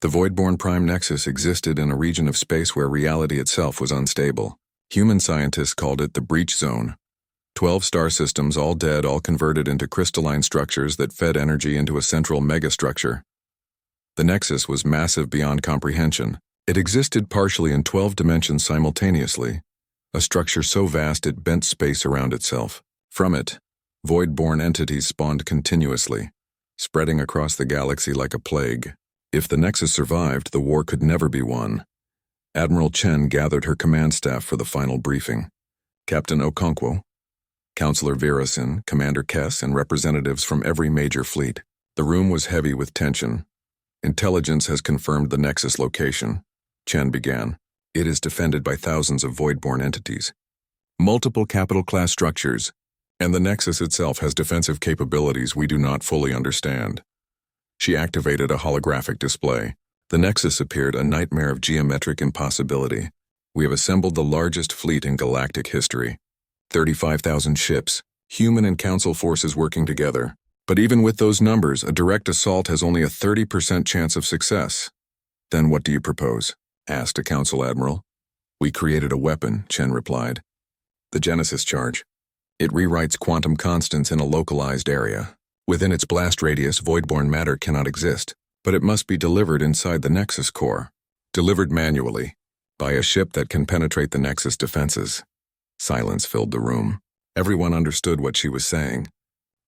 The Voidborn Prime Nexus existed in a region of space where reality itself was unstable. Human scientists called it the Breach Zone. 12 star systems, all dead, all converted into crystalline structures that fed energy into a central megastructure. The Nexus was massive beyond comprehension. It existed partially in 12 dimensions simultaneously, a structure so vast it bent space around itself. From it, void-born entities spawned continuously, spreading across the galaxy like a plague. If the Nexus survived, the war could never be won. Admiral Chen gathered her command staff for the final briefing. Captain Okonkwo, Counselor Virasin, Commander Kess, and representatives from every major fleet. The room was heavy with tension. Intelligence has confirmed the Nexus location. Chen began. It is defended by thousands of void-born entities, multiple capital-class structures, and the Nexus itself has defensive capabilities we do not fully understand. She activated a holographic display. The Nexus appeared a nightmare of geometric impossibility. We have assembled the largest fleet in galactic history. 35,000 ships, human and council forces working together. But even with those numbers, a direct assault has only a 30% chance of success. Then what do you propose? Asked a council admiral. We created a weapon, Chen replied. The Genesis charge. It rewrites quantum constants in a localized area. Within its blast radius, voidborn matter cannot exist, but it must be delivered inside the Nexus core. Delivered manually, by a ship that can penetrate the Nexus defenses. Silence filled the room. Everyone understood what she was saying.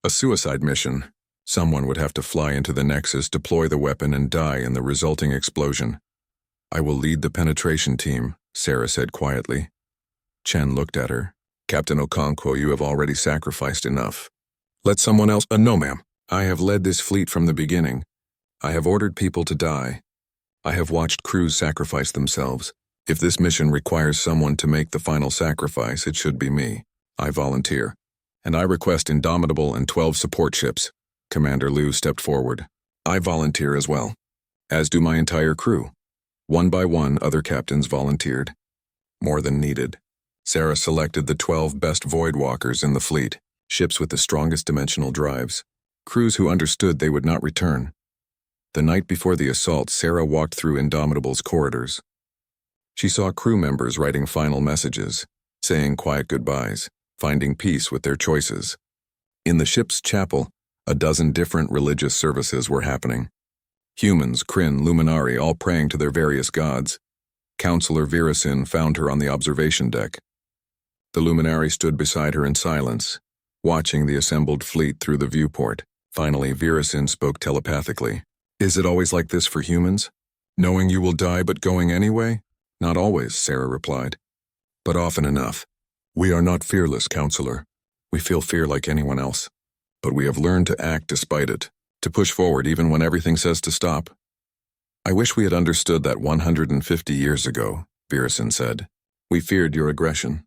A suicide mission. Someone would have to fly into the Nexus, deploy the weapon, and die in the resulting explosion. I will lead the penetration team, Sarah said quietly. Chen looked at her. Captain Okonkwo, you have already sacrificed enough. Let someone else— No, ma'am. I have led this fleet from the beginning. I have ordered people to die. I have watched crews sacrifice themselves. If this mission requires someone to make the final sacrifice, it should be me. I volunteer. And I request Indomitable and 12 support ships. Commander Liu stepped forward. I volunteer as well. As do my entire crew. One by one, other captains volunteered. More than needed. Sarah selected the 12 best Voidwalkers in the fleet, ships with the strongest dimensional drives, crews who understood they would not return. The night before the assault, Sarah walked through Indomitable's corridors. She saw crew members writing final messages, saying quiet goodbyes, finding peace with their choices. In the ship's chapel, a dozen different religious services were happening. Humans, Kryn, Luminari, all praying to their various gods. Counselor Virasin found her on the observation deck. The Luminari stood beside her in silence, watching the assembled fleet through the viewport. Finally, Virasin spoke telepathically. Is it always like this for humans? Knowing you will die but going anyway? Not always, Sarah replied. But often enough. We are not fearless, Counselor. We feel fear like anyone else. But we have learned to act despite it, to push forward even when everything says to stop. I wish we had understood that 150 years ago, Virasin said. We feared your aggression,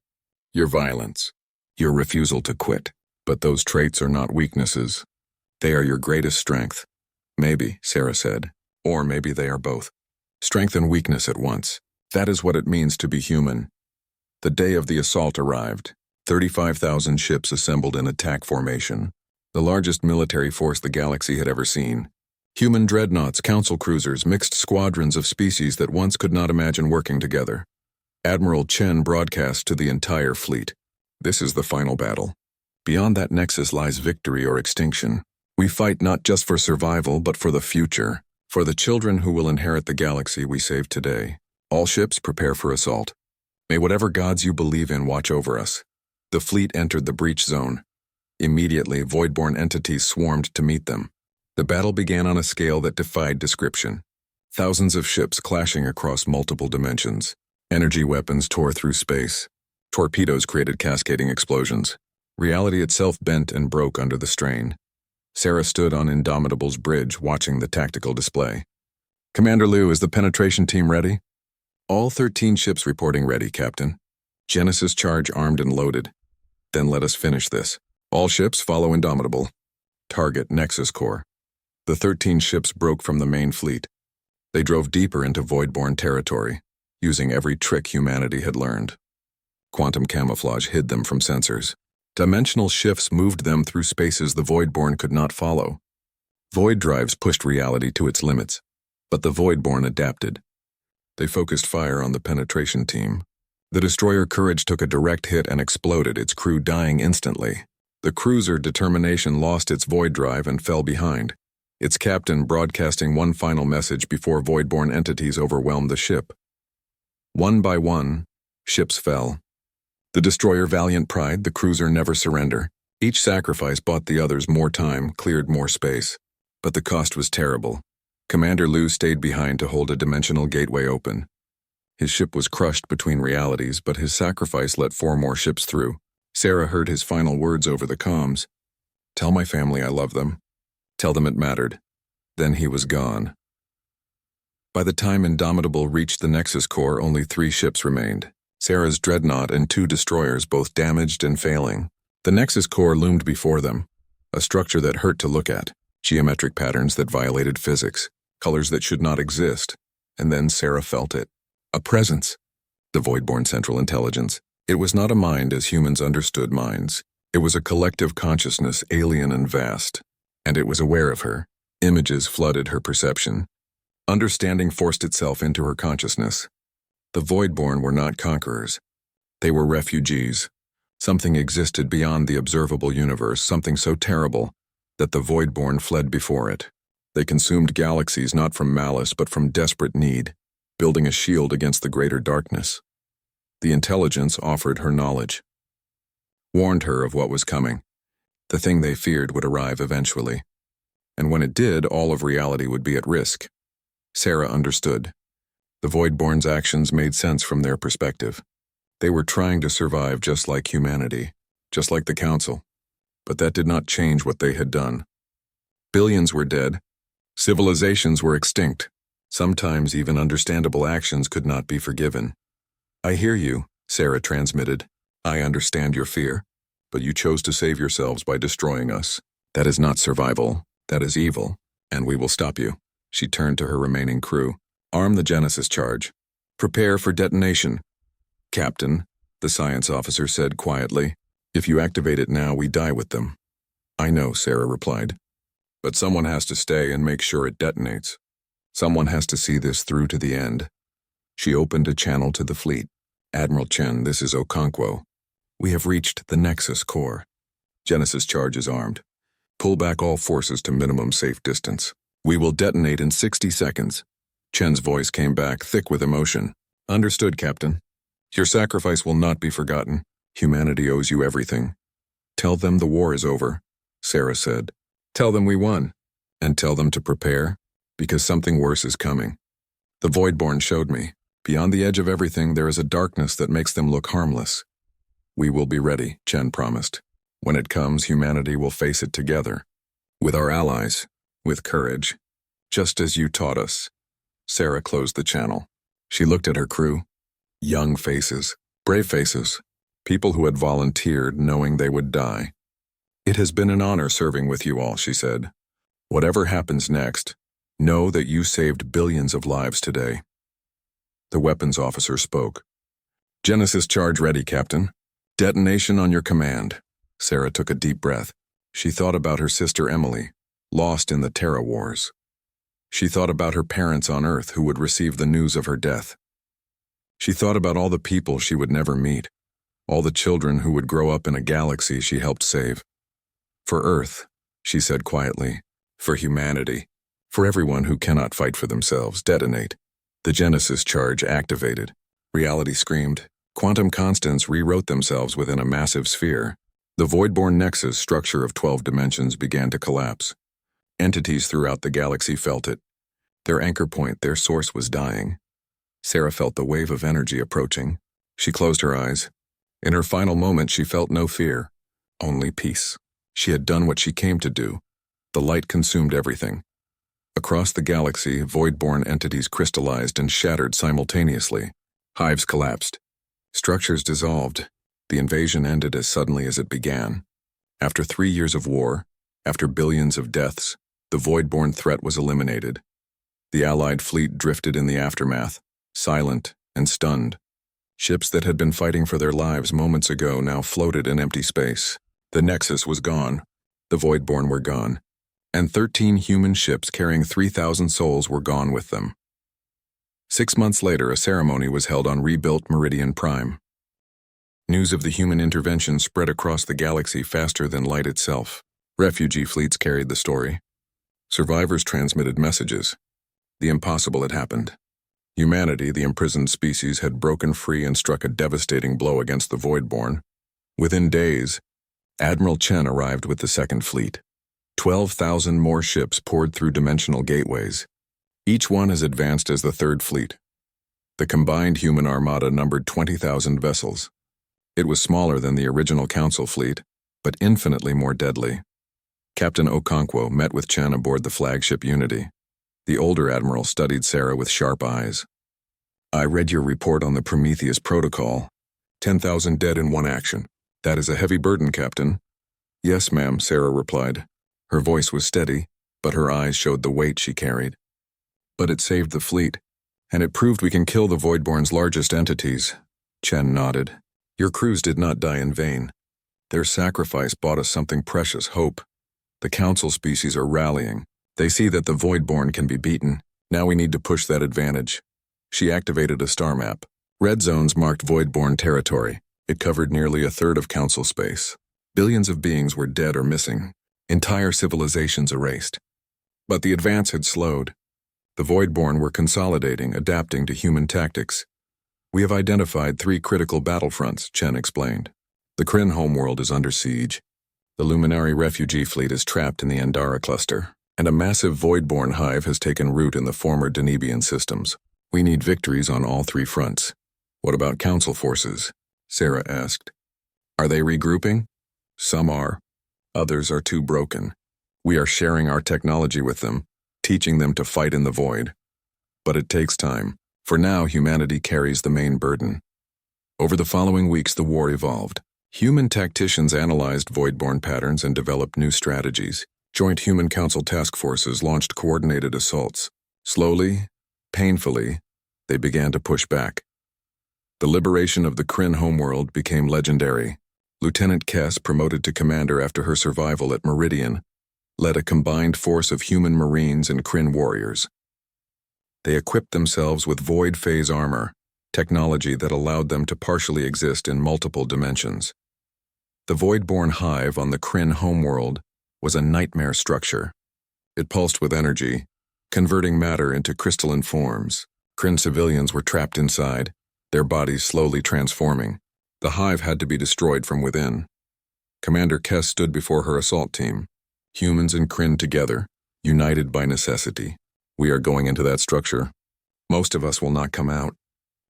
your violence, your refusal to quit. But those traits are not weaknesses. They are your greatest strength. Maybe, Sarah said, or maybe they are both. Strength and weakness at once. That is what it means to be human. The day of the assault arrived. 35,000 ships assembled in attack formation, the largest military force the galaxy had ever seen. Human dreadnoughts, council cruisers, mixed squadrons of species that once could not imagine working together. Admiral Chen broadcast to the entire fleet. This is the final battle. Beyond that nexus lies victory or extinction. We fight not just for survival, but for the future, for the children who will inherit the galaxy we saved today. All ships prepare for assault. May whatever gods you believe in watch over us. The fleet entered the breach zone. Immediately, voidborn entities swarmed to meet them. The battle began on a scale that defied description. Thousands of ships clashing across multiple dimensions. Energy weapons tore through space. Torpedoes created cascading explosions. Reality itself bent and broke under the strain. Sarah stood on Indomitable's bridge watching the tactical display. Commander Liu, is the penetration team ready? All 13 ships reporting ready, Captain. Genesis charge armed and loaded. Then let us finish this. All ships follow Indomitable. Target Nexus core. The 13 ships broke from the main fleet. They drove deeper into voidborn territory, using every trick humanity had learned. Quantum camouflage hid them from sensors. Dimensional shifts moved them through spaces the voidborn could not follow. Void drives pushed reality to its limits. But the Voidborn adapted. They focused fire on the penetration team. The destroyer Courage took a direct hit and exploded, its crew dying instantly. The cruiser Determination lost its void drive and fell behind, its captain broadcasting one final message before Voidborn entities overwhelmed the ship. One by one, ships fell. The destroyer Valiant Pride, the cruiser Never Surrender. Each sacrifice bought the others more time, cleared more space. But the cost was terrible. Commander Liu stayed behind to hold a dimensional gateway open. His ship was crushed between realities, but his sacrifice let 4 more ships through. Sarah heard his final words over the comms. "Tell my family I love them. Tell them it mattered." Then he was gone. By the time Indomitable reached the Nexus core, only 3 ships remained. Sarah's dreadnought and 2 destroyers, both damaged and failing. The Nexus core loomed before them, a structure that hurt to look at, geometric patterns that violated physics, colors that should not exist. And then Sarah felt it. A presence. The Voidborn Central Intelligence. It was not a mind as humans understood minds. It was a collective consciousness, alien and vast. And it was aware of her. Images flooded her perception. Understanding forced itself into her consciousness. The Voidborn were not conquerors. They were refugees. Something existed beyond the observable universe, something so terrible that the Voidborn fled before it. They consumed galaxies not from malice but from desperate need, building a shield against the greater darkness. The intelligence offered her knowledge, warned her of what was coming. The thing they feared would arrive eventually. And when it did, all of reality would be at risk. Sarah understood. The Voidborn's actions made sense from their perspective. They were trying to survive just like humanity, just like the Council. But that did not change what they had done. Billions were dead. Civilizations were extinct. Sometimes even understandable actions could not be forgiven. "I hear you," Sarah transmitted. "I understand your fear, but you chose to save yourselves by destroying us. That is not survival, that is evil, and we will stop you." She turned to her remaining crew. "Arm the Genesis charge. Prepare for detonation." "Captain," the science officer said quietly, "if you activate it now, we die with them." "I know," Sarah replied. "But someone has to stay and make sure it detonates. Someone has to see this through to the end." She opened a channel to the fleet. "Admiral Chen, this is Okonkwo. We have reached the Nexus core. Genesis charge is armed. Pull back all forces to minimum safe distance. We will detonate in 60 seconds. Chen's voice came back, thick with emotion. "Understood, Captain. Your sacrifice will not be forgotten. Humanity owes you everything." "Tell them the war is over," Sarah said. "Tell them we won. And tell them to prepare, because something worse is coming. The Voidborn showed me. Beyond the edge of everything, there is a darkness that makes them look harmless. We will be ready," Chen promised. "When it comes, humanity will face it together. With our allies, with courage. Just as you taught us." Sarah closed the channel. She looked at her crew. Young faces, brave faces, people who had volunteered knowing they would die. "It has been an honor serving with you all," she said. "Whatever happens next, know that you saved billions of lives today." The weapons officer spoke. "Genesis charge ready, Captain. Detonation on your command." Sarah took a deep breath. She thought about her sister Emily, lost in the Terra Wars. She thought about her parents on Earth who would receive the news of her death. She thought about all the people she would never meet, all the children who would grow up in a galaxy she helped save. "For Earth," she said quietly, "for humanity, for everyone who cannot fight for themselves, detonate." The Genesis charge activated. Reality screamed. Quantum constants rewrote themselves within a massive sphere. The Voidborn Nexus structure of 12 dimensions began to collapse. Entities throughout the galaxy felt it. Their anchor point, their source was dying. Sarah felt the wave of energy approaching. She closed her eyes. In her final moment, she felt no fear, only peace. She had done what she came to do. The light consumed everything. Across the galaxy, Voidborn entities crystallized and shattered simultaneously. Hives collapsed. Structures dissolved. The invasion ended as suddenly as it began. After 3 years of war, after billions of deaths, the Voidborn threat was eliminated. The Allied fleet drifted in the aftermath, silent and stunned. Ships that had been fighting for their lives moments ago now floated in empty space. The Nexus was gone. The Voidborn were gone. and 13 human ships carrying 3,000 souls were gone with them. 6 months later, a ceremony was held on rebuilt Meridian Prime. News of the human intervention spread across the galaxy faster than light itself. Refugee fleets carried the story. Survivors transmitted messages. The impossible had happened. Humanity, the imprisoned species, had broken free and struck a devastating blow against the Voidborn. Within days, Admiral Chen arrived with the Second Fleet. 12,000 more ships poured through dimensional gateways, each one as advanced as the Third Fleet. The combined human armada numbered 20,000 vessels. It was smaller than the original Council fleet, but infinitely more deadly. Captain Okonkwo met with Chen aboard the flagship Unity. The older admiral studied Sarah with sharp eyes. "I read your report on the Prometheus Protocol. 10,000 dead in one action. That is a heavy burden, Captain." "Yes, ma'am," Sarah replied. Her voice was steady, but her eyes showed the weight she carried. "But it saved the fleet, and it proved we can kill the Voidborn's largest entities." Chen nodded. "Your crews did not die in vain. Their sacrifice bought us something precious, hope. The Council species are rallying. They see that the Voidborn can be beaten. Now we need to push that advantage." She activated a star map. Red zones marked Voidborn territory. It covered nearly a third of Council space. Billions of beings were dead or missing. Entire civilizations erased. But the advance had slowed. The Voidborn were consolidating, adapting to human tactics. "We have identified 3 critical battlefronts," Chen explained. "The Kryn homeworld is under siege. The Luminary refugee fleet is trapped in the Andara cluster, and a massive Voidborn hive has taken root in the former Danebian systems. We need victories on all 3 fronts." "What about Council forces?" Sarah asked. "Are they regrouping?" "Some are. Others are too broken. We are sharing our technology with them, teaching them to fight in the void. But it takes time. For now, humanity carries the main burden." Over the following weeks, the war evolved. Human tacticians analyzed Voidborn patterns and developed new strategies. Joint Human Council task forces launched coordinated assaults. Slowly, painfully, they began to push back. The liberation of the Kryn homeworld became legendary. Lieutenant Kess, promoted to commander after her survival at Meridian, led a combined force of human marines and Kryn warriors. They equipped themselves with void phase armor, technology that allowed them to partially exist in multiple dimensions. The Voidborn hive on the Kryn homeworld was a nightmare structure. It pulsed with energy, converting matter into crystalline forms. Kryn civilians were trapped inside, their bodies slowly transforming. The hive had to be destroyed from within. Commander Kess stood before her assault team. Humans and Kryn together, united by necessity. "We are going into that structure. Most of us will not come out.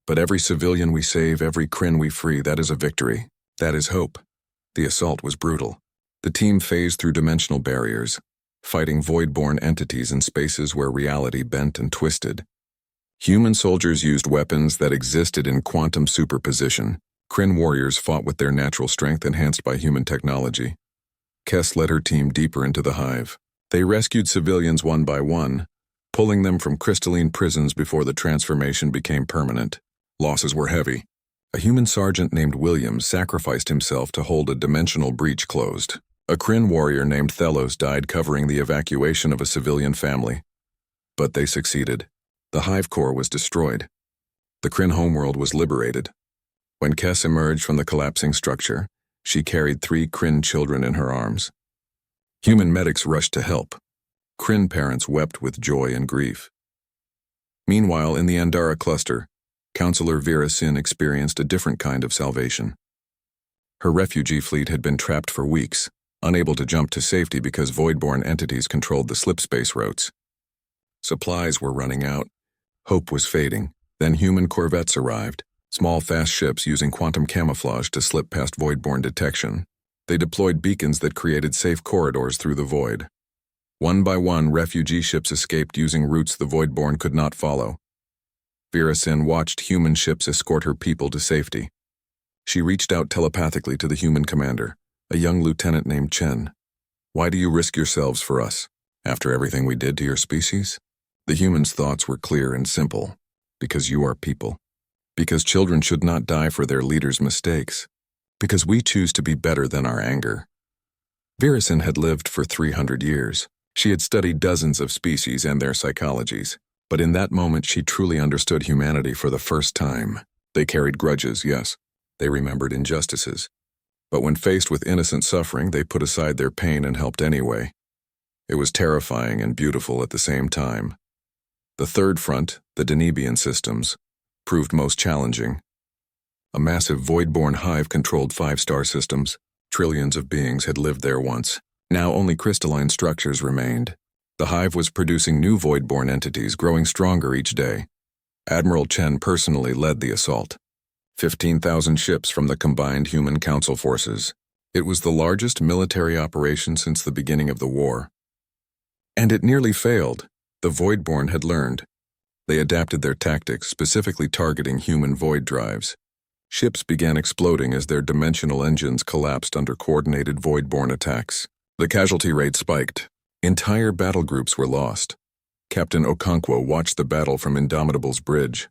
But every civilian we save, every Kryn we free, that is a victory. That is hope." The assault was brutal. The team phased through dimensional barriers, fighting Voidborn entities in spaces where reality bent and twisted. Human soldiers used weapons that existed in quantum superposition. Kryn warriors fought with their natural strength enhanced by human technology. Kess led her team deeper into the hive. They rescued civilians one by one, pulling them from crystalline prisons before the transformation became permanent. Losses were heavy. A human sergeant named Williams sacrificed himself to hold a dimensional breach closed. A Kryn warrior named Thelos died covering the evacuation of a civilian family. But they succeeded. The hive core was destroyed. The Kryn homeworld was liberated. When Kess emerged from the collapsing structure, she carried 3 Kryn children in her arms. Human medics rushed to help. Kryn parents wept with joy and grief. Meanwhile, in the Andara cluster, Counselor Vera Sin experienced a different kind of salvation. Her refugee fleet had been trapped for weeks, unable to jump to safety because Voidborn entities controlled the slipspace routes. Supplies were running out. Hope was fading. Then human corvettes arrived, small fast ships using quantum camouflage to slip past Voidborn detection. They deployed beacons that created safe corridors through the void. One by one, refugee ships escaped using routes the Voidborn could not follow. Vera Sin watched human ships escort her people to safety. She reached out telepathically to the human commander, a young lieutenant named Chen. "Why do you risk yourselves for us, after everything we did to your species?" The human's thoughts were clear and simple. "Because you are people. Because children should not die for their leaders' mistakes. Because we choose to be better than our anger." Vera Sin had lived for 300 years. She had studied dozens of species and their psychologies, but in that moment she truly understood humanity for the first time. They carried grudges, yes. They remembered injustices. But when faced with innocent suffering, they put aside their pain and helped anyway. It was terrifying and beautiful at the same time. The third front, the Denebian systems, proved most challenging. A massive void-born hive controlled 5-star systems. Trillions of beings had lived there once. Now only crystalline structures remained. The hive was producing new void-born entities, growing stronger each day. Admiral Chen personally led the assault. 15,000 ships from the combined human council forces. It was the largest military operation since the beginning of the war. And it nearly failed. The Voidborn had learned. They adapted their tactics, specifically targeting human void drives. Ships began exploding as their dimensional engines collapsed under coordinated Voidborn attacks. The casualty rate spiked. Entire battle groups were lost. Captain Okonkwo watched the battle from Indomitable's bridge.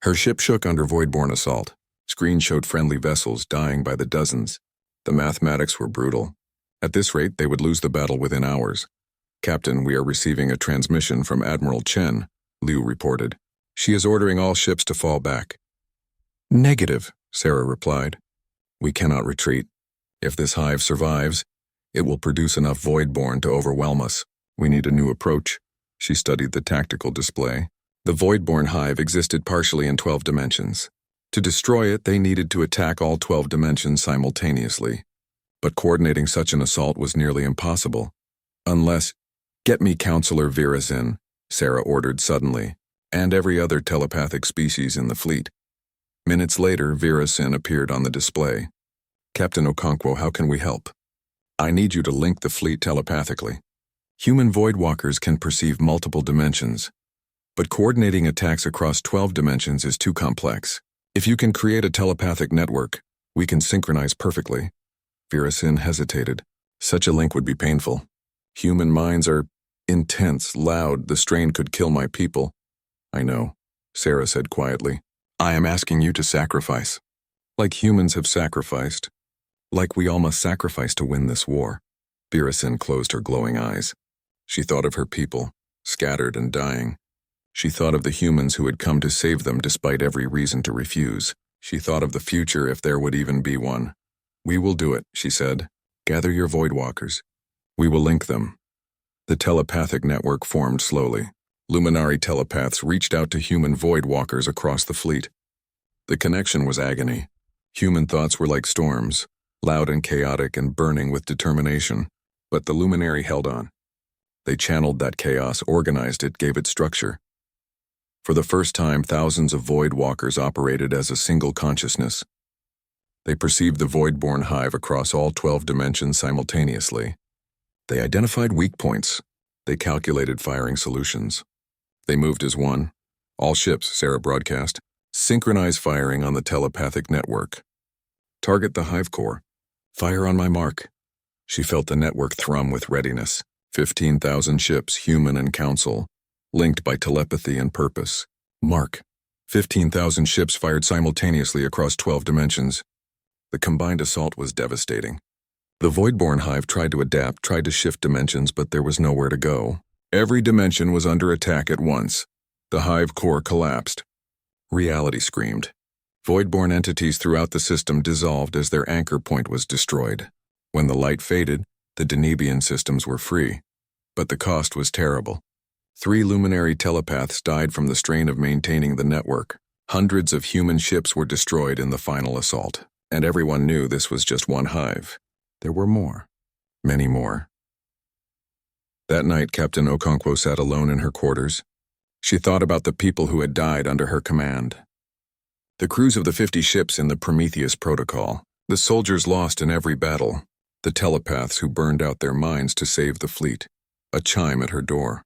Her ship shook under Voidborn assault. Screens showed friendly vessels dying by the dozens. The mathematics were brutal. At this rate, they would lose the battle within hours. "Captain, we are receiving a transmission from Admiral Chen," Liu reported. "She is ordering all ships to fall back." "Negative," Sarah replied. "We cannot retreat. If this hive survives, it will produce enough Voidborn to overwhelm us. We need a new approach." She studied the tactical display. The Voidborn hive existed partially in 12 dimensions. To destroy it, they needed to attack all 12 dimensions simultaneously. But coordinating such an assault was nearly impossible. Unless, "Get me Counselor Virasin," Sarah ordered suddenly, "and every other telepathic species in the fleet." Minutes later, Virasin appeared on the display. "Captain Okonkwo, how can we help?" "I need you to link the fleet telepathically. Human Voidwalkers can perceive multiple dimensions, but coordinating attacks across 12 dimensions is too complex. If you can create a telepathic network, we can synchronize perfectly." Virasin hesitated. "Such a link would be painful. Human minds are intense, loud. The strain could kill my people." "I know," Sarah said quietly. "I am asking you to sacrifice. Like humans have sacrificed. Like we all must sacrifice to win this war." Virasin closed her glowing eyes. She thought of her people, scattered and dying. She thought of the humans who had come to save them despite every reason to refuse. She thought of the future if there would even be one. "We will do it," she said. "Gather your Voidwalkers. We will link them." The telepathic network formed slowly. Luminary telepaths reached out to human Voidwalkers across the fleet. The connection was agony. Human thoughts were like storms, loud and chaotic and burning with determination. But the luminary held on. They channeled that chaos, organized it, gave it structure. For the first time, thousands of Voidwalkers operated as a single consciousness. They perceived the Voidborn hive across all 12 dimensions simultaneously. They identified weak points. They calculated firing solutions. They moved as one. "All ships," Sarah broadcast, "synchronize firing on the telepathic network. Target the hive core. Fire on my mark." She felt the network thrum with readiness. 15,000 ships, human and council, linked by telepathy and purpose. Mark. 15,000 ships fired simultaneously across 12 dimensions. The combined assault was devastating. The Voidborn hive tried to adapt, tried to shift dimensions, but there was nowhere to go. Every dimension was under attack at once. The hive core collapsed. Reality screamed. Voidborn entities throughout the system dissolved as their anchor point was destroyed. When the light faded, the Denebian systems were free. But the cost was terrible. 3 luminary telepaths died from the strain of maintaining the network. Hundreds of human ships were destroyed in the final assault, and everyone knew this was just one hive. There were more. Many more. That night, Captain Okonkwo sat alone in her quarters. She thought about the people who had died under her command. The crews of the 50 ships in the Prometheus Protocol, the soldiers lost in every battle, the telepaths who burned out their minds to save the fleet. A chime at her door.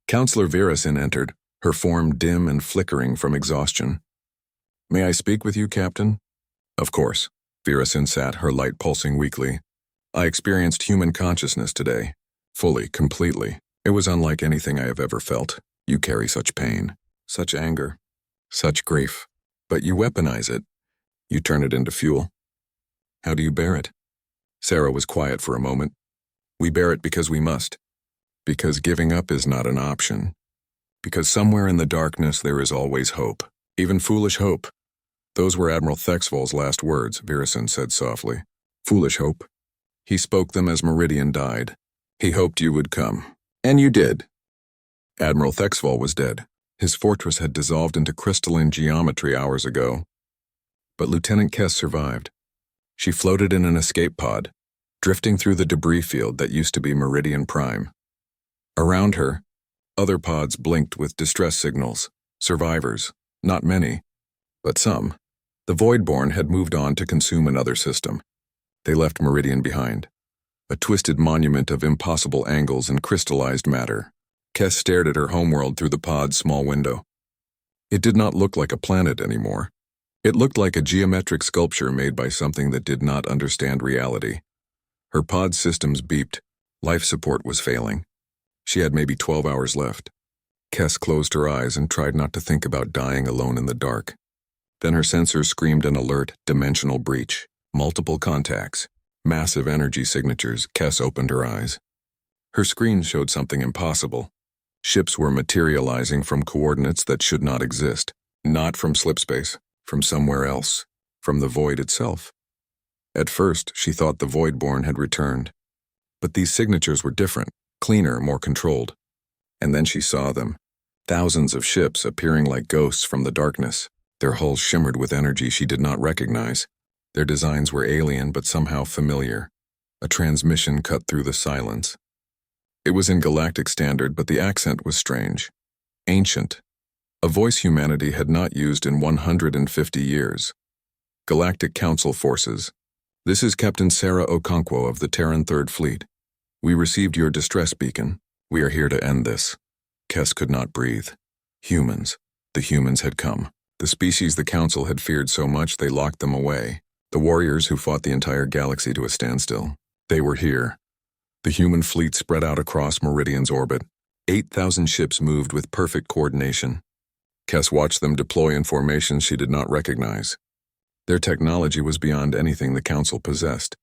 Counselor Virasin entered, her form dim and flickering from exhaustion. "May I speak with you, Captain?" "Of course." Virasin sat, her light pulsing weakly. "I experienced human consciousness today. Fully, completely. It was unlike anything I have ever felt. You carry such pain, such anger, such grief. But you weaponize it. You turn it into fuel. How do you bear it?" Sarah was quiet for a moment. "We bear it because we must. Because giving up is not an option. Because somewhere in the darkness there is always hope, even foolish hope. Those were Admiral Thexvol's last words, Virison said softly. Foolish hope. He spoke them as Meridian died. He hoped you would come. And you did. Admiral Thexvol was dead. His fortress had dissolved into crystalline geometry hours ago. But Lieutenant Kess survived. She floated in an escape pod, drifting through the debris field that used to be Meridian Prime. Around her, other pods blinked with distress signals. Survivors, not many, but some. The Voidborn had moved on to consume another system. They left Meridian behind, a twisted monument of impossible angles and crystallized matter. Kess stared at her homeworld through the pod's small window. It did not look like a planet anymore. It looked like a geometric sculpture made by something that did not understand reality. Her pod systems beeped. Life support was failing. She had maybe 12 hours left. Kess closed her eyes and tried not to think about dying alone in the dark. Then her sensors screamed an alert, dimensional breach. Multiple contacts. Massive energy signatures. Kess opened her eyes. Her screen showed something impossible. Ships were materializing from coordinates that should not exist. Not from slipspace. From somewhere else. From the void itself. At first, she thought the Voidborn had returned. But these signatures were different. Cleaner, more controlled. And then she saw them. Thousands of ships appearing like ghosts from the darkness. Their hulls shimmered with energy she did not recognize. Their designs were alien but somehow familiar. A transmission cut through the silence. It was in Galactic Standard, but the accent was strange. Ancient. A voice humanity had not used in 150 years. Galactic Council Forces. This is Captain Sarah Okonkwo of the Terran Third Fleet. We received your distress beacon. We are here to end this. Kess could not breathe. Humans. The humans had come. The species the Council had feared so much they locked them away. The warriors who fought the entire galaxy to a standstill. They were here. The human fleet spread out across Meridian's orbit. 8,000 ships moved with perfect coordination. Kess watched them deploy in formations she did not recognize. Their technology was beyond anything the Council possessed.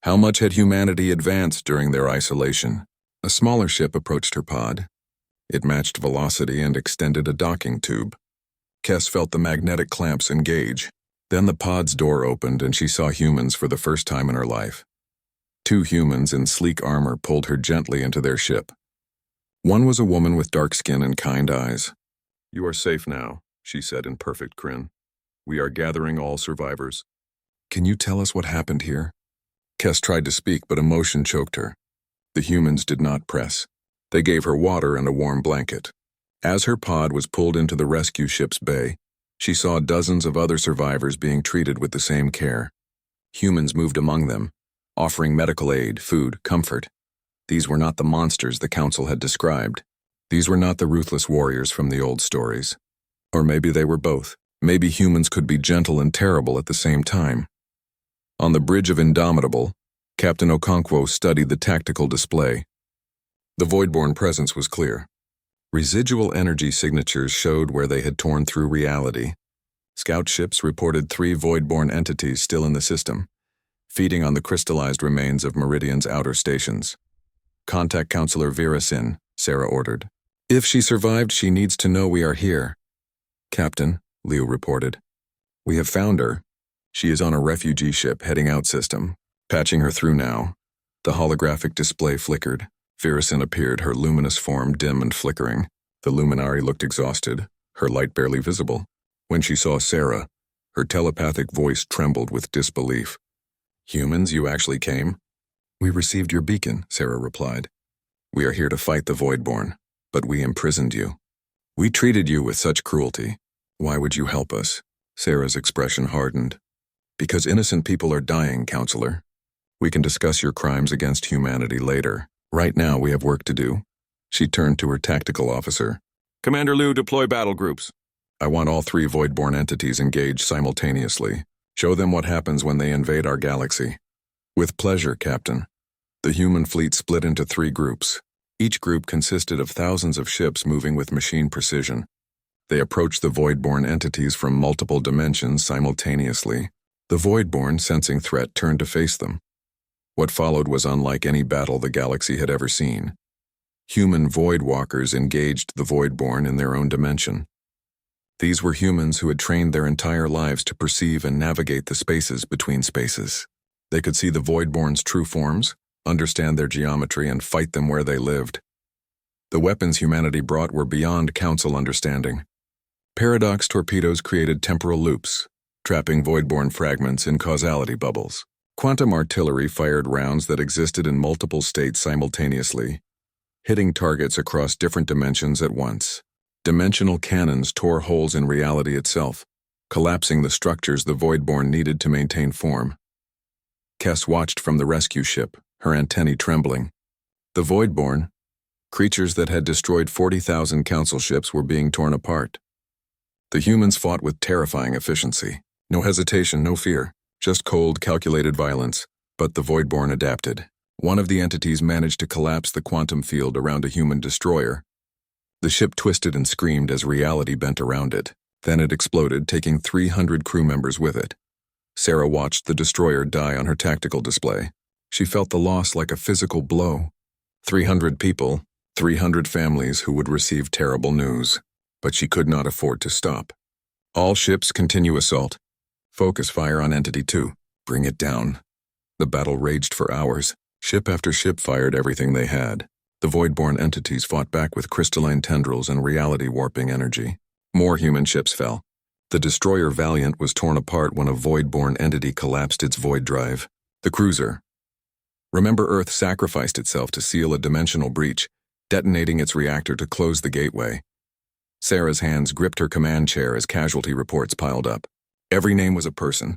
How much had humanity advanced during their isolation? A smaller ship approached her pod. It matched velocity and extended a docking tube. Kess felt the magnetic clamps engage. Then the pod's door opened and she saw humans for the first time in her life. 2 humans in sleek armor pulled her gently into their ship. One was a woman with dark skin and kind eyes. You are safe now, she said in perfect grin. We are gathering all survivors. Can you tell us what happened here? Kess tried to speak, but emotion choked her. The humans did not press. They gave her water and a warm blanket. As her pod was pulled into the rescue ship's bay, she saw dozens of other survivors being treated with the same care. Humans moved among them, offering medical aid, food, comfort. These were not the monsters the Council had described. These were not the ruthless warriors from the old stories. Or maybe they were both. Maybe humans could be gentle and terrible at the same time. On the bridge of Indomitable, Captain Okonkwo studied the tactical display. The Voidborn presence was clear. Residual energy signatures showed where they had torn through reality. Scout ships reported 3 Voidborn entities still in the system, feeding on the crystallized remains of Meridian's outer stations. Contact Counselor Vera Sin, Sarah ordered. If she survived, she needs to know we are here. Captain, Leo reported. We have found her. She is on a refugee ship heading out system. Patching her through now. The holographic display flickered. Virasin appeared, her luminous form dim and flickering. The luminary looked exhausted, her light barely visible. When she saw Sarah, her telepathic voice trembled with disbelief. Humans, you actually came? We received your beacon, Sarah replied. We are here to fight the Voidborn, but we imprisoned you. We treated you with such cruelty. Why would you help us? Sarah's expression hardened. Because innocent people are dying, Counselor. We can discuss your crimes against humanity later. Right now we have work to do. She turned to her tactical officer. Commander Liu, deploy battle groups. I want all 3 Voidborn entities engaged simultaneously. Show them what happens when they invade our galaxy. With pleasure, Captain. The human fleet split into 3 groups. Each group consisted of thousands of ships moving with machine precision. They approached the Voidborn entities from multiple dimensions simultaneously. The Voidborn, sensing threat, turned to face them. What followed was unlike any battle the galaxy had ever seen. Human void walkers engaged the Voidborn in their own dimension. These were humans who had trained their entire lives to perceive and navigate the spaces between spaces. They could see the Voidborn's true forms, understand their geometry, and fight them where they lived. The weapons humanity brought were beyond Council understanding. Paradox torpedoes created temporal loops, trapping Voidborn fragments in causality bubbles. Quantum artillery fired rounds that existed in multiple states simultaneously, hitting targets across different dimensions at once. Dimensional cannons tore holes in reality itself, collapsing the structures the Voidborn needed to maintain form. Kess watched from the rescue ship, her antennae trembling. The Voidborn, creatures that had destroyed 40,000 Council ships, were being torn apart. The humans fought with terrifying efficiency. No hesitation, no fear, just cold, calculated violence. But the Voidborn adapted. One of the entities managed to collapse the quantum field around a human destroyer. The ship twisted and screamed as reality bent around it. Then it exploded, taking 300 crew members with it. Sarah watched the destroyer die on her tactical display. She felt the loss like a physical blow. 300 people, 300 families who would receive terrible news. But she could not afford to stop. All ships continue assault. Focus fire on Entity 2. Bring it down. The battle raged for hours. Ship after ship fired everything they had. The Voidborn entities fought back with crystalline tendrils and reality-warping energy. More human ships fell. The destroyer Valiant was torn apart when a Voidborn entity collapsed its void drive. The cruiser. Remember, Earth sacrificed itself to seal a dimensional breach, detonating its reactor to close the gateway. Sarah's hands gripped her command chair as casualty reports piled up. Every name was a person.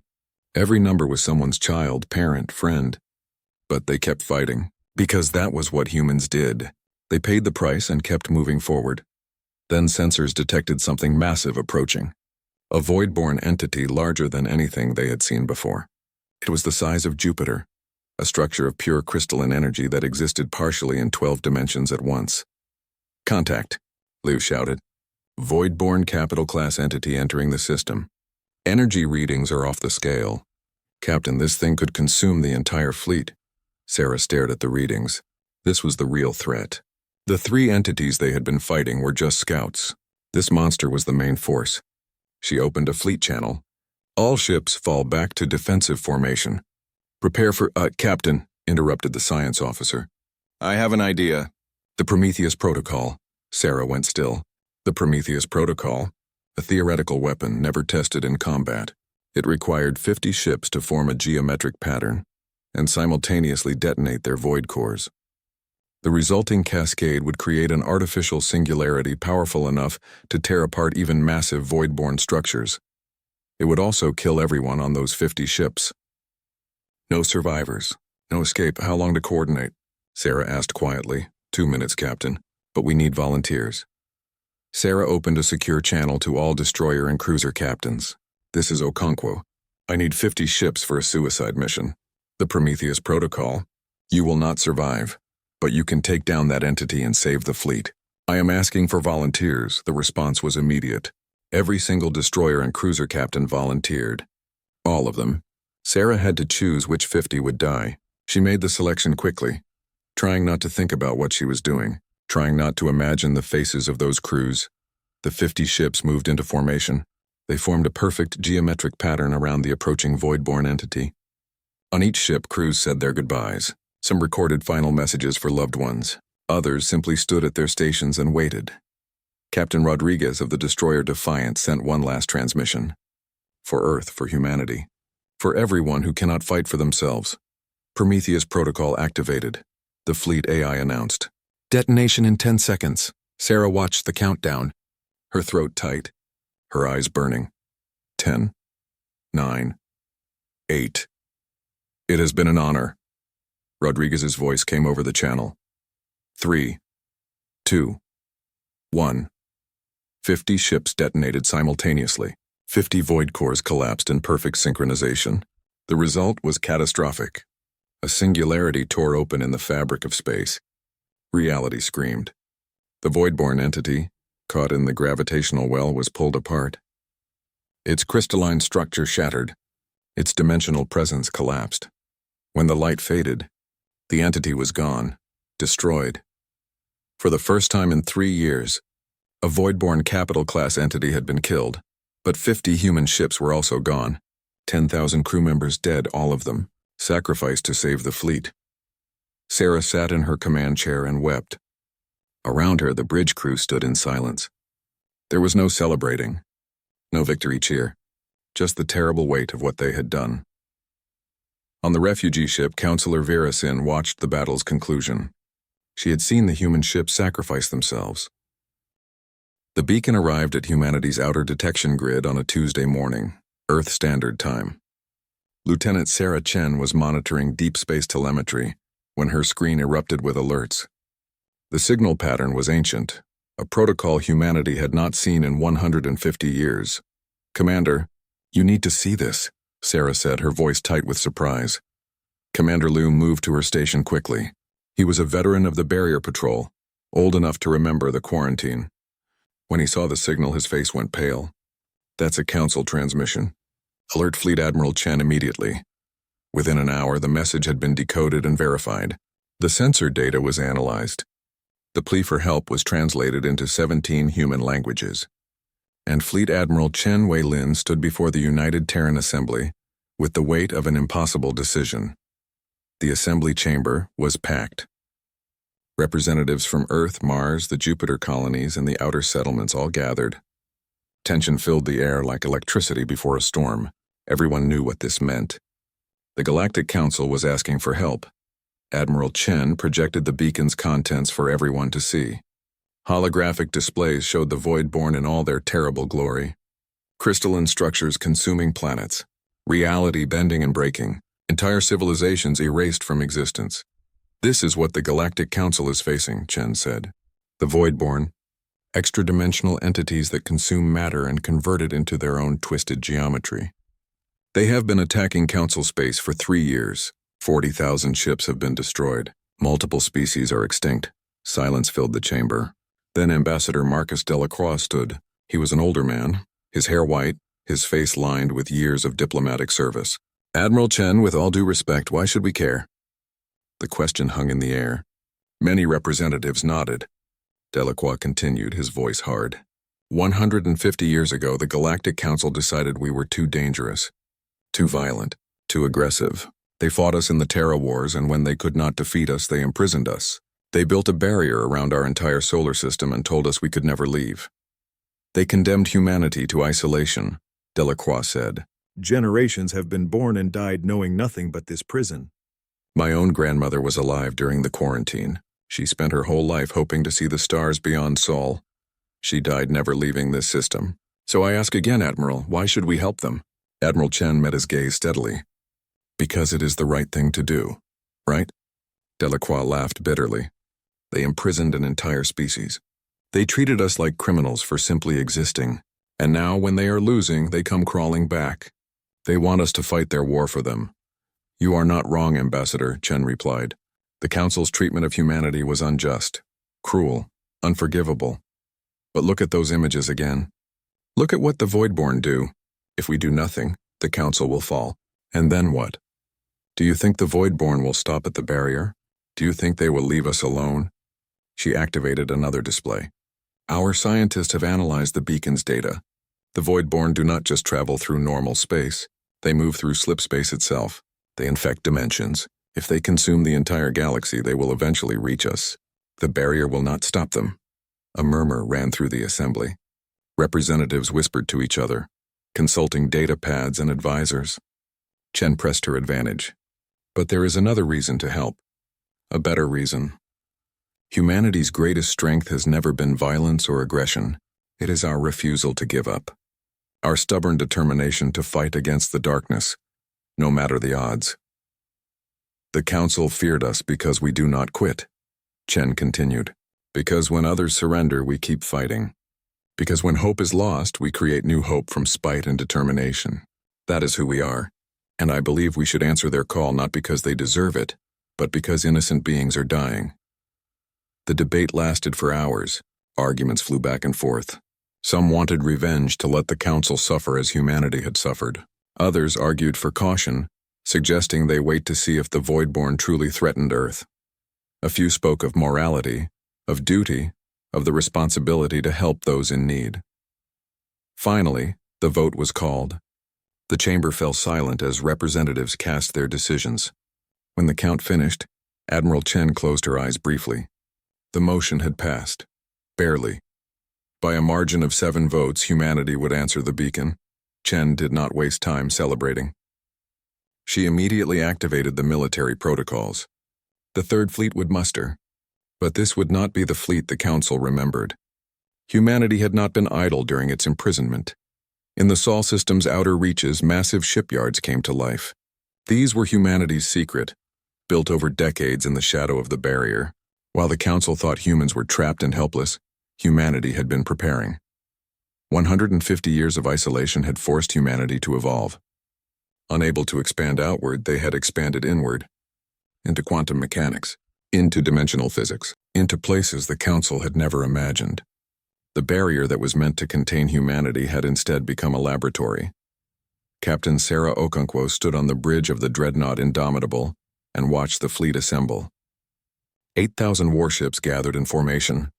Every number was someone's child, parent, friend. But they kept fighting, because that was what humans did. They paid the price and kept moving forward. Then sensors detected something massive approaching. A Voidborn entity larger than anything they had seen before. It was the size of Jupiter, a structure of pure crystalline energy that existed partially in 12 dimensions at once. Contact, Liu shouted. Voidborn capital-class entity entering the system. Energy readings are off the scale. Captain, this thing could consume the entire fleet. Sarah stared at the readings. This was the real threat. The 3 entities they had been fighting were just scouts. This monster was the main force. She opened a fleet channel. All ships fall back to defensive formation. Prepare for, Captain, interrupted the science officer. I have an idea. The Prometheus Protocol. Sarah went still. The Prometheus Protocol, a theoretical weapon never tested in combat. It required 50 ships to form a geometric pattern and simultaneously detonate their void cores. The resulting cascade would create an artificial singularity powerful enough to tear apart even massive Voidborn structures. It would also kill everyone on those 50 ships. No survivors. No escape. How long to coordinate? Sarah asked quietly. 2 minutes, Captain. But we need volunteers. Sarah opened a secure channel to all destroyer and cruiser captains. This is Okonkwo. I need 50 ships for a suicide mission. The Prometheus Protocol. You will not survive, but you can take down that entity and save the fleet. I am asking for volunteers. The response was immediate. Every single destroyer and cruiser captain volunteered. All of them. Sarah had to choose which 50 would die. She made the selection quickly, trying not to think about what she was doing, trying not to imagine the faces of those crews. The 50 ships moved into formation. They formed a perfect geometric pattern around the approaching Voidborn entity. On each ship, crews said their goodbyes. Some recorded final messages for loved ones. Others simply stood at their stations and waited. Captain Rodriguez of the destroyer Defiant sent one last transmission. For Earth, for humanity. For everyone who cannot fight for themselves. Prometheus Protocol activated. The fleet AI announced. Detonation in 10 seconds. Sarah watched the countdown. Her throat tight. Her eyes burning. 10. 9. 8. It has been an honor. Rodriguez's voice came over the channel. 3. 2. 1. 50 ships detonated simultaneously. 50 void cores collapsed in perfect synchronization. The result was catastrophic. A singularity tore open in the fabric of space. Reality screamed. The Voidborn entity, caught in the gravitational well, was pulled apart. Its crystalline structure shattered. Its dimensional presence collapsed. When the light faded, the entity was gone, destroyed. For the first time in 3 years, a Voidborn capital-class entity had been killed, but 50 human ships were also gone. 10,000 crew members dead, all of them, sacrificed to save the fleet. Sarah sat in her command chair and wept. Around her, the bridge crew stood in silence. There was no celebrating, no victory cheer, just the terrible weight of what they had done. On the refugee ship, Counselor Vera Sin watched the battle's conclusion. She had seen the human ships sacrifice themselves. The beacon arrived at humanity's outer detection grid on a Tuesday morning, Earth Standard Time. Lieutenant Sarah Chen was monitoring deep space telemetry when her screen erupted with alerts. The signal pattern was ancient, a protocol humanity had not seen in 150 years. "Commander, you need to see this," Sarah said, her voice tight with surprise. Commander Liu moved to her station quickly. He was a veteran of the barrier patrol, old enough to remember the quarantine. When he saw the signal, his face went pale. "That's a council transmission. Alert Fleet Admiral Chen immediately." Within an hour, the message had been decoded and verified. The sensor data was analyzed. The plea for help was translated into 17 human languages. And Fleet Admiral Chen Wei-Lin stood before the United Terran Assembly with the weight of an impossible decision. The assembly chamber was packed. Representatives from Earth, Mars, the Jupiter colonies, and the outer settlements all gathered. Tension filled the air like electricity before a storm. Everyone knew what this meant. The Galactic Council was asking for help. Admiral Chen projected the beacon's contents for everyone to see. Holographic displays showed the Voidborn in all their terrible glory. Crystalline structures consuming planets, reality bending and breaking, entire civilizations erased from existence. "This is what the Galactic Council is facing," Chen said. "The Voidborn, extra-dimensional entities that consume matter and convert it into their own twisted geometry. They have been attacking Council space for 3 years. 40,000 ships have been destroyed. Multiple species are extinct." Silence filled the chamber. Then Ambassador Marcus Delacroix stood. He was an older man, his hair white, his face lined with years of diplomatic service. "Admiral Chen, with all due respect, why should we care?" The question hung in the air. Many representatives nodded. Delacroix continued, his voice hard. 150 years ago, the Galactic Council decided we were too dangerous, too violent, too aggressive. They fought us in the Terra Wars, and when they could not defeat us, they imprisoned us. They built a barrier around our entire solar system and told us we could never leave. They condemned humanity to isolation, Delacroix said. "Generations have been born and died knowing nothing but this prison." "My own grandmother was alive during the quarantine. She spent her whole life hoping to see the stars beyond Sol. She died never leaving this system. So I ask again, Admiral, why should we help them?" Admiral Chen met his gaze steadily. "Because it is the right thing to do, right?" Delacroix laughed bitterly. "They imprisoned an entire species. They treated us like criminals for simply existing. And now, when they are losing, they come crawling back. They want us to fight their war for them." "You are not wrong, Ambassador," Chen replied. "The Council's treatment of humanity was unjust, cruel, unforgivable. But look at those images again. Look at what the Voidborn do. If we do nothing, the Council will fall. And then what? Do you think the Voidborn will stop at the barrier? Do you think they will leave us alone?" She activated another display. "Our scientists have analyzed the beacon's data. The Voidborn do not just travel through normal space. They move through slipspace itself. They infect dimensions. If they consume the entire galaxy, they will eventually reach us. The barrier will not stop them." A murmur ran through the assembly. Representatives whispered to each other, consulting data pads and advisors. Chen pressed her advantage. "But there is another reason to help. A better reason. Humanity's greatest strength has never been violence or aggression. It is our refusal to give up. Our stubborn determination to fight against the darkness, no matter the odds. The Council feared us because we do not quit," Chen continued. "Because when others surrender, we keep fighting. Because when hope is lost, we create new hope from spite and determination. That is who we are. And I believe we should answer their call not because they deserve it, but because innocent beings are dying." The debate lasted for hours. Arguments flew back and forth. Some wanted revenge to let the Council suffer as humanity had suffered. Others argued for caution, suggesting they wait to see if the Voidborn truly threatened Earth. A few spoke of morality, of duty, of the responsibility to help those in need. Finally, the vote was called. The chamber fell silent as representatives cast their decisions. When the count finished, Admiral Chen closed her eyes briefly. The motion had passed. Barely. By a margin of 7 votes, humanity would answer the beacon. Chen did not waste time celebrating. She immediately activated the military protocols. The Third Fleet would muster. But this would not be the fleet the Council remembered. Humanity had not been idle during its imprisonment. In the Sol system's outer reaches, massive shipyards came to life. These were humanity's secret, built over decades in the shadow of the barrier. While the Council thought humans were trapped and helpless, humanity had been preparing. 150 years of isolation had forced humanity to evolve. Unable to expand outward, they had expanded inward, into quantum mechanics, into dimensional physics, into places the Council had never imagined. The barrier that was meant to contain humanity had instead become a laboratory. Captain Sarah Okonkwo stood on the bridge of the dreadnought Indomitable and watched the fleet assemble. 8,000 warships gathered in formation.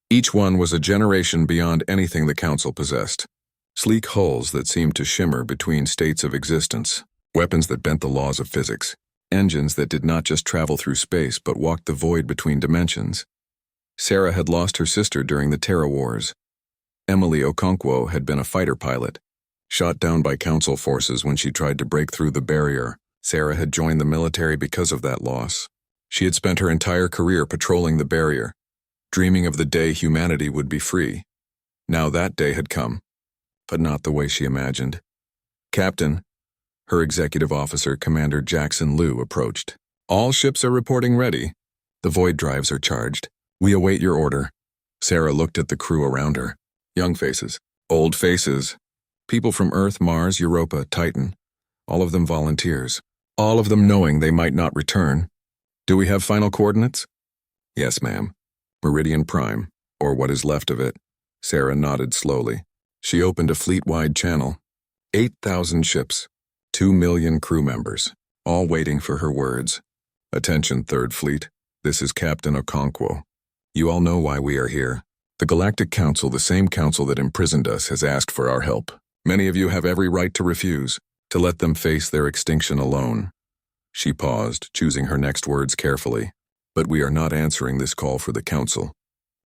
Each one was a generation beyond anything the Council possessed. Sleek hulls that seemed to shimmer between states of existence, weapons that bent the laws of physics, engines that did not just travel through space but walked the void between dimensions. Sarah had lost her sister during the Terra Wars. Emily Okonkwo had been a fighter pilot, shot down by Council forces when she tried to break through the barrier. Sarah had joined the military because of that loss. She had spent her entire career patrolling the barrier, dreaming of the day humanity would be free. Now that day had come, but not the way she imagined. Captain, her executive officer, Commander Jackson Liu, approached. All ships are reporting ready. The void drives are charged. We await your order. Sarah looked at the crew around her. Young faces, old faces, people from Earth, Mars, Europa, Titan, all of them volunteers, all of them knowing they might not return. Do we have final coordinates? Yes, ma'am. Meridian Prime, or what is left of it. Sarah nodded slowly. She opened a fleet-wide channel. 8,000 ships, 2 million crew members, all waiting for her words. Attention, Third Fleet. This is Captain Okonkwo. You all know why we are here. The Galactic Council, the same council that imprisoned us, has asked for our help. Many of you have every right to refuse, to let them face their extinction alone. She paused, choosing her next words carefully. But we are not answering this call for the Council.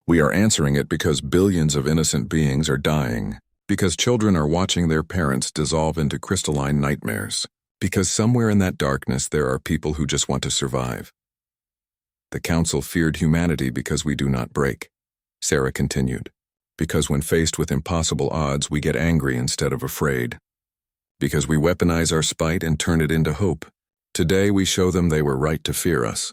We are answering it because billions of innocent beings are dying, because children are watching their parents dissolve into crystalline nightmares, because somewhere in that darkness there are people who just want to survive. The Council feared humanity because we do not break, Sarah continued, because when faced with impossible odds we get angry instead of afraid, because we weaponize our spite and turn it into hope. Today we show them they were right to fear us,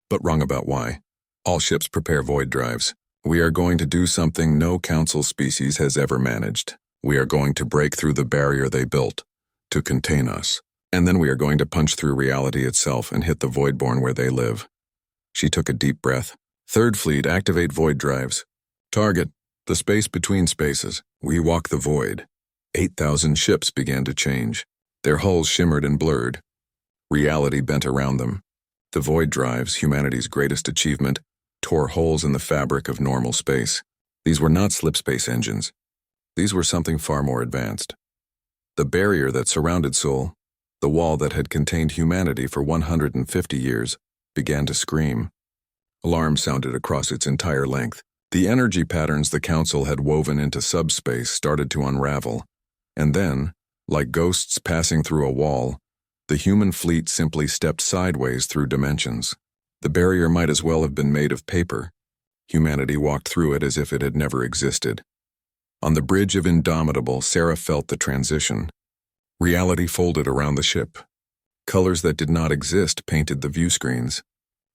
but wrong about why. All ships prepare void drives. We are going to do something no Council species has ever managed. We are going to break through the barrier they built to contain us, and then we are going to punch through reality itself and hit the Voidborn where they live. She took a deep breath. Third Fleet, activate void drives. Target, the space between spaces. We walk the void. 8,000 ships began to change. Their hulls shimmered and blurred. Reality bent around them. The void drives, humanity's greatest achievement, tore holes in the fabric of normal space. These were not slipspace engines. These were something far more advanced. The barrier that surrounded Sol, the wall that had contained humanity for 150 years, began to scream. Alarms sounded across its entire length. The energy patterns the Council had woven into subspace started to unravel. And then, like ghosts passing through a wall, the human fleet simply stepped sideways through dimensions. The barrier might as well have been made of paper. Humanity walked through it as if it had never existed. On the bridge of Indomitable, Sarah felt the transition. Reality folded around the ship. Colors that did not exist painted the view screens.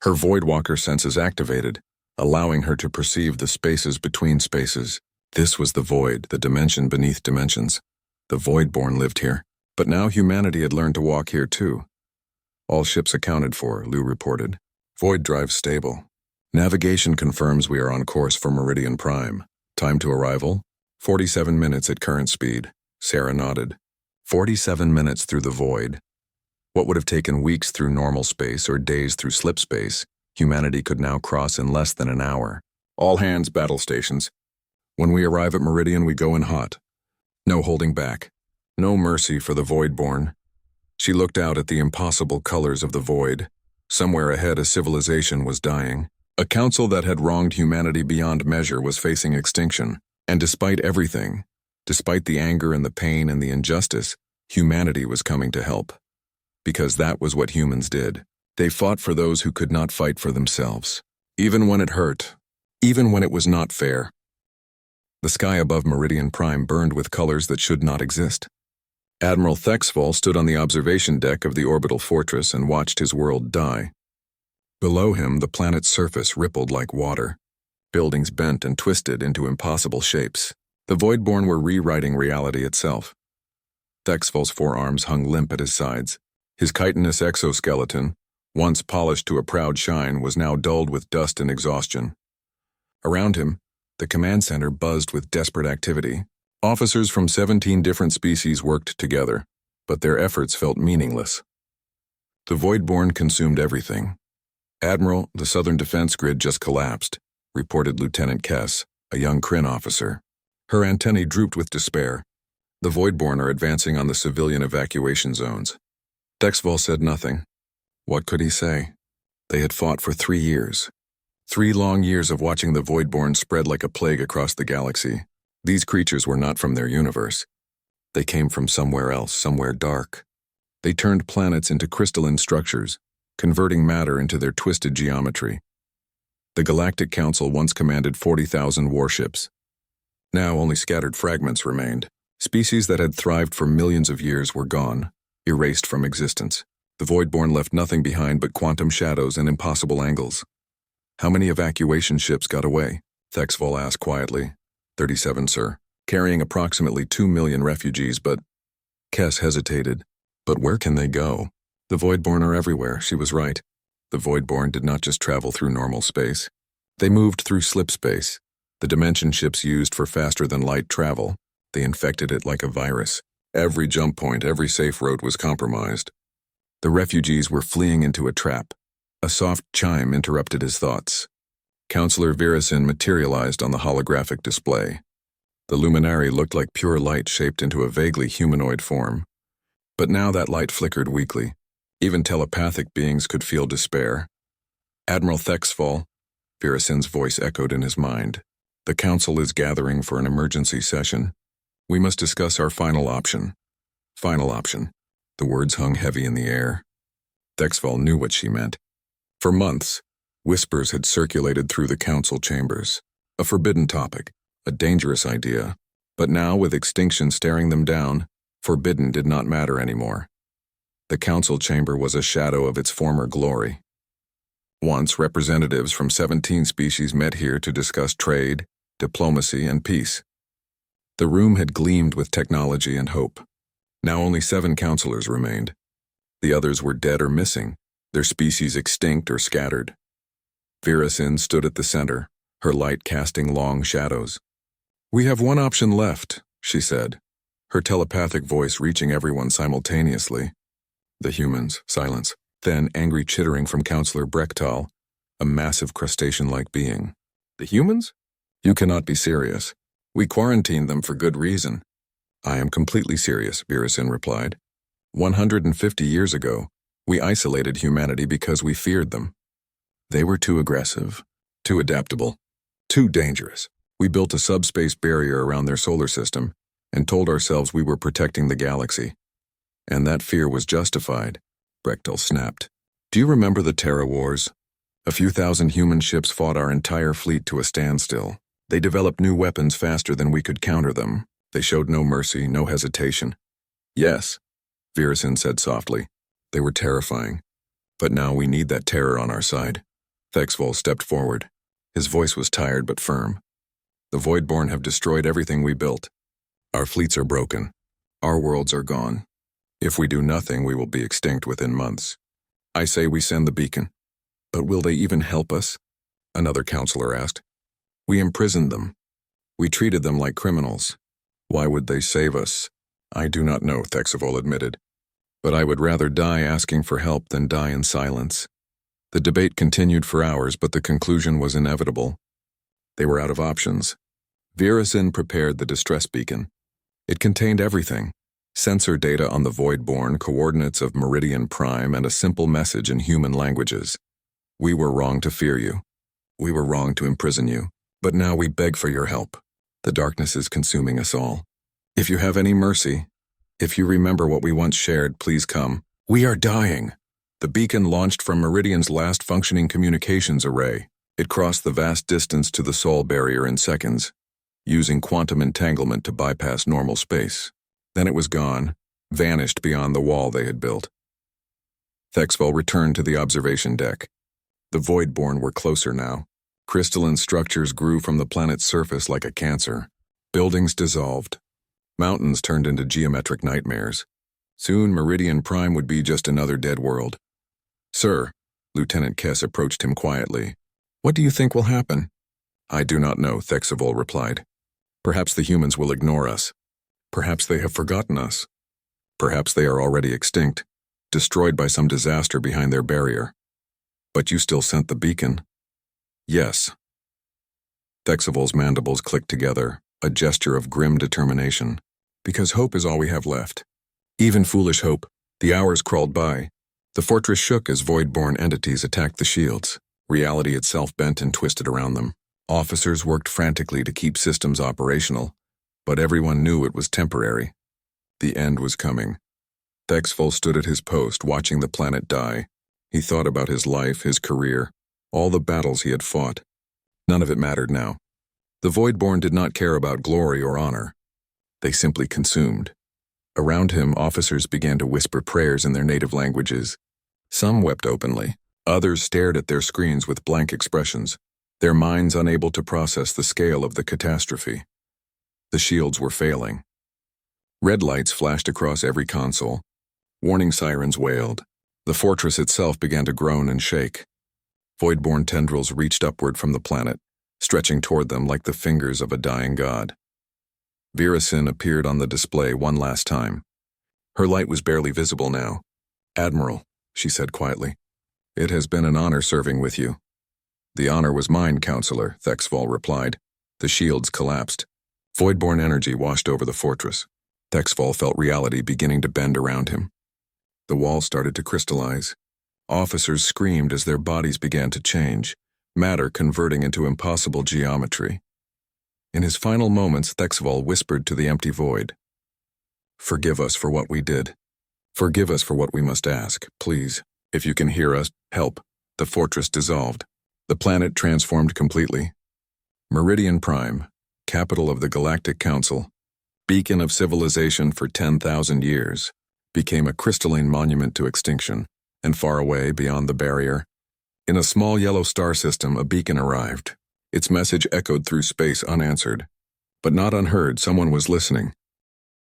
Her Voidwalker senses activated, allowing her to perceive the spaces between spaces. This was the void, the dimension beneath dimensions. The Voidborn lived here, but now humanity had learned to walk here too. All ships accounted for, Liu reported. Void drive stable. Navigation confirms we are on course for Meridian Prime. Time to arrival? 47 minutes at current speed. Sarah nodded. 47 minutes through the void. What would have taken weeks through normal space or days through slip space, humanity could now cross in less than an hour. All hands battle stations. When we arrive at Meridian, we go in hot. No holding back. No mercy for the Voidborn. She looked out at the impossible colors of the void. Somewhere ahead, a civilization was dying. A council that had wronged humanity beyond measure was facing extinction. And despite everything, despite the anger and the pain and the injustice, humanity was coming to help. Because that was what humans did. They fought for those who could not fight for themselves. Even when it hurt. Even when it was not fair. The sky above Meridian Prime burned with colors that should not exist. Admiral Thexfall stood on the observation deck of the orbital fortress and watched his world die. Below him, the planet's surface rippled like water. Buildings bent and twisted into impossible shapes. The Voidborn were rewriting reality itself. Thexfall's forearms hung limp at his sides. His chitinous exoskeleton, once polished to a proud shine, was now dulled with dust and exhaustion. Around him, the command center buzzed with desperate activity. Officers from 17 different species worked together, but their efforts felt meaningless. The Voidborn consumed everything. "Admiral, the southern defense grid just collapsed," reported Lieutenant Kess, a young Kryn officer. Her antennae drooped with despair. "The Voidborn are advancing on the civilian evacuation zones." Thexfall said nothing. What could he say? They had fought for 3 years. 3 long years of watching the Voidborn spread like a plague across the galaxy. These creatures were not from their universe. They came from somewhere else, somewhere dark. They turned planets into crystalline structures, converting matter into their twisted geometry. The Galactic Council once commanded 40,000 warships. Now only scattered fragments remained. Species that had thrived for millions of years were gone, erased from existence. The Voidborn left nothing behind but quantum shadows and impossible angles. "How many evacuation ships got away?" Thexfall asked quietly. 37, sir. Carrying approximately 2 million refugees, but... Kess hesitated. But where can they go? The Voidborn are everywhere, she was right. The Voidborn did not just travel through normal space. They moved through slip space, the dimension ships used for faster-than-light travel. They infected it like a virus. Every jump point, every safe road was compromised. The refugees were fleeing into a trap. A soft chime interrupted his thoughts. Counselor Virasin materialized on the holographic display. The luminary looked like pure light shaped into a vaguely humanoid form. But now that light flickered weakly. Even telepathic beings could feel despair. "Admiral Thexfall," Virasin's voice echoed in his mind. "The Council is gathering for an emergency session. We must discuss our final option." Final option. The words hung heavy in the air. Thexfall knew what she meant. For months, whispers had circulated through the council chambers. A forbidden topic, a dangerous idea. But now, with extinction staring them down, forbidden did not matter anymore. The council chamber was a shadow of its former glory. Once, representatives from 17 species met here to discuss trade, diplomacy, and peace. The room had gleamed with technology and hope. Now only 7 counselors remained. The others were dead or missing, their species extinct or scattered. Virasin stood at the center, her light casting long shadows. "We have one option left," she said, her telepathic voice reaching everyone simultaneously. The humans, silence. Then angry chittering from Counselor Brechtal, a massive crustacean-like being. "The humans? You cannot be serious. We quarantined them for good reason." "I am completely serious," Virasin replied. 150 years ago, we isolated humanity because we feared them. They were too aggressive, too adaptable, too dangerous. We built a subspace barrier around their solar system and told ourselves we were protecting the galaxy. And that fear was justified, Brechtel snapped. "Do you remember the Terra Wars? A few thousand human ships fought our entire fleet to a standstill. They developed new weapons faster than we could counter them. They showed no mercy, no hesitation." "Yes," Virasin said softly. "They were terrifying. But now we need that terror on our side." Thexfall stepped forward. His voice was tired but firm. "The Voidborn have destroyed everything we built. Our fleets are broken. Our worlds are gone. If we do nothing, we will be extinct within months. I say we send the beacon." "But will they even help us?" another counselor asked. "We imprisoned them. We treated them like criminals. Why would they save us?" "I do not know," Thexfall admitted. "But I would rather die asking for help than die in silence." The debate continued for hours, but the conclusion was inevitable. They were out of options. Virasin prepared the distress beacon. It contained everything: sensor data on the Voidborn, coordinates of Meridian Prime, and a simple message in human languages. We were wrong to fear you. We were wrong to imprison you. But now we beg for your help. The darkness is consuming us all. If you have any mercy, if you remember what we once shared, please come. We are dying. The beacon launched from Meridian's last functioning communications array. It crossed the vast distance to the Sol barrier in seconds, using quantum entanglement to bypass normal space. Then it was gone, vanished beyond the wall they had built. Thexval returned to the observation deck. The Voidborn were closer now. Crystalline structures grew from the planet's surface like a cancer. Buildings dissolved. Mountains turned into geometric nightmares. Soon Meridian Prime would be just another dead world. Sir, Lieutenant Kess approached him quietly. What do you think will happen? I do not know, Thexval replied. Perhaps the humans will ignore us. Perhaps they have forgotten us. Perhaps they are already extinct, destroyed by some disaster behind their barrier. But you still sent the beacon. Yes. Thexval's mandibles clicked together, a gesture of grim determination. Because hope is all we have left. Even foolish hope. The hours crawled by. The fortress shook as Voidborn entities attacked the shields. Reality itself bent and twisted around them. Officers worked frantically to keep systems operational, but everyone knew it was temporary. The end was coming. Thexval stood at his post, watching the planet die. He thought about his life, his career, all the battles he had fought. None of it mattered now. The Voidborn did not care about glory or honor. They simply consumed. Around him, officers began to whisper prayers in their native languages. Some wept openly. Others stared at their screens with blank expressions, their minds unable to process the scale of the catastrophe. The shields were failing. Red lights flashed across every console. Warning sirens wailed. The fortress itself began to groan and shake. Voidborn tendrils reached upward from the planet, stretching toward them like the fingers of a dying god. Virasin appeared on the display one last time. Her light was barely visible now. Admiral, she said quietly, it has been an honor serving with you. The honor was mine, Counselor, Thexval replied. The shields collapsed. Voidborn energy washed over the fortress. Thexval felt reality beginning to bend around him. The wall started to crystallize. Officers screamed as their bodies began to change, matter converting into impossible geometry. In his final moments, Thexval whispered to the empty void. Forgive us for what we did. Forgive us for what we must ask, please. If you can hear us, help. The fortress dissolved. The planet transformed completely. Meridian Prime, capital of the Galactic Council, beacon of civilization for 10,000 years, became a crystalline monument to extinction, and far away beyond the barrier, in a small yellow star system, a beacon arrived. Its message echoed through space unanswered. But not unheard, someone was listening.